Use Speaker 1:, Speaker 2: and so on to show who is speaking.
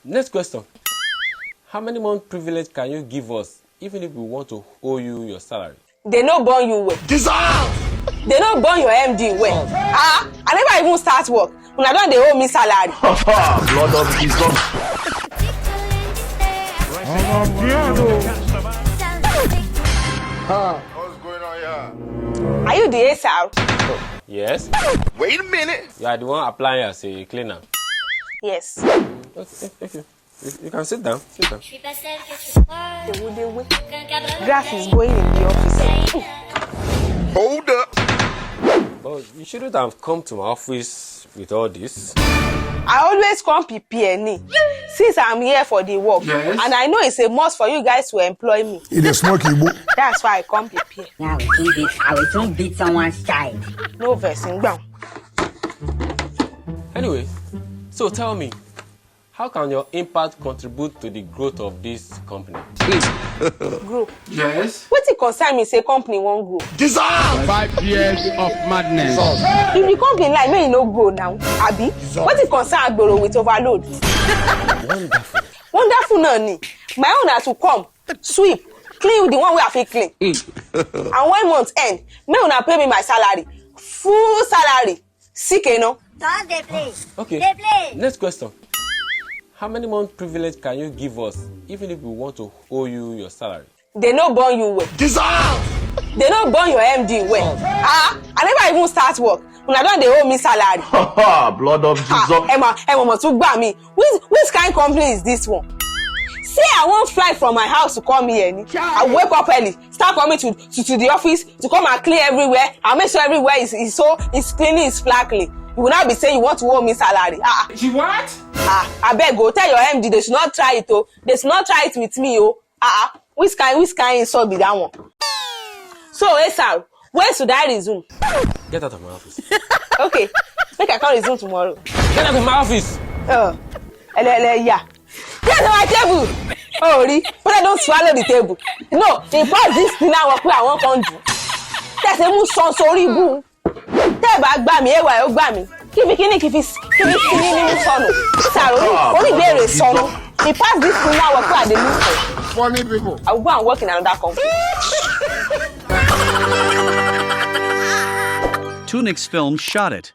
Speaker 1: Next question. How many months privilege can you give us even if we want to owe you your salary?
Speaker 2: They no burn you well.
Speaker 3: Dissolve!
Speaker 2: They no burn your MD well. I never even start work. When I don't, they owe me salary.
Speaker 3: Blood of Jesus. What's going on here?
Speaker 2: Are you the SR?
Speaker 1: Yes.
Speaker 3: Wait a minute.
Speaker 1: You are the one applying as a cleaner.
Speaker 2: Yes.
Speaker 1: Okay. You can sit down. Sit down.
Speaker 2: They will. Grass is going in the office.
Speaker 3: Hold up.
Speaker 1: But you shouldn't have come to my office with all this.
Speaker 2: I always come prepare since I'm here for the work.
Speaker 1: Yes.
Speaker 2: And I know it's a must for you guys to employ me.
Speaker 4: It is smoky book.
Speaker 2: That's why I come prepare.
Speaker 5: Now we do this. I will soon beat someone's child.
Speaker 2: No versing down.
Speaker 1: Anyway, so tell me, how can your impact contribute to the growth of this company?
Speaker 2: Grow.
Speaker 1: Yes.
Speaker 2: What it concern me say company won't grow?
Speaker 3: Dissolve!
Speaker 6: 5 years of madness.
Speaker 2: If the company like me, no grow now. Abi, what it concern Agboro with overload?
Speaker 1: Wonderful.
Speaker 2: Wonderful nani. My own has to come, sweep, clean with the one way I feel clean. And 1 month end, me una pay me my salary, full salary. Sick, you know.
Speaker 5: Don't they play?
Speaker 1: Okay.
Speaker 5: They play.
Speaker 1: Next question. How many months privilege can you give us even if we want to owe you your salary?
Speaker 2: They no burn you well.
Speaker 3: Dissolve!
Speaker 2: They no burn your MD well. I never even start work. When I don't, they owe me salary.
Speaker 3: Blood of Jesus.
Speaker 2: Emma must buy me. Which kind of company is this one? Say I won't fly from my house to come here. I wake up early, start coming to the office to come and clean everywhere. I make sure everywhere is clean, is flaggly. You will not be saying you want to owe me salary.
Speaker 6: She what?
Speaker 2: I beg go tell your MD they should not try it. Oh, they should not try it with me. Oh, which kind insult be that one? So, SR, when should I resume?
Speaker 1: Get out of my office.
Speaker 2: Okay, make I come resume tomorrow.
Speaker 1: Get out of my office.
Speaker 2: Yeah. Get on my table. Oh, really? But I don't swallow the table. No, in fact, this thing I work where I want to do. That's a move son sorry boo. Tell back by me, why you by me? Give me son. Sorry, only there is son. He pass this thing I work where they look for.
Speaker 3: Funny people.
Speaker 2: I will go and work in another company.
Speaker 7: Tunic's film shot it.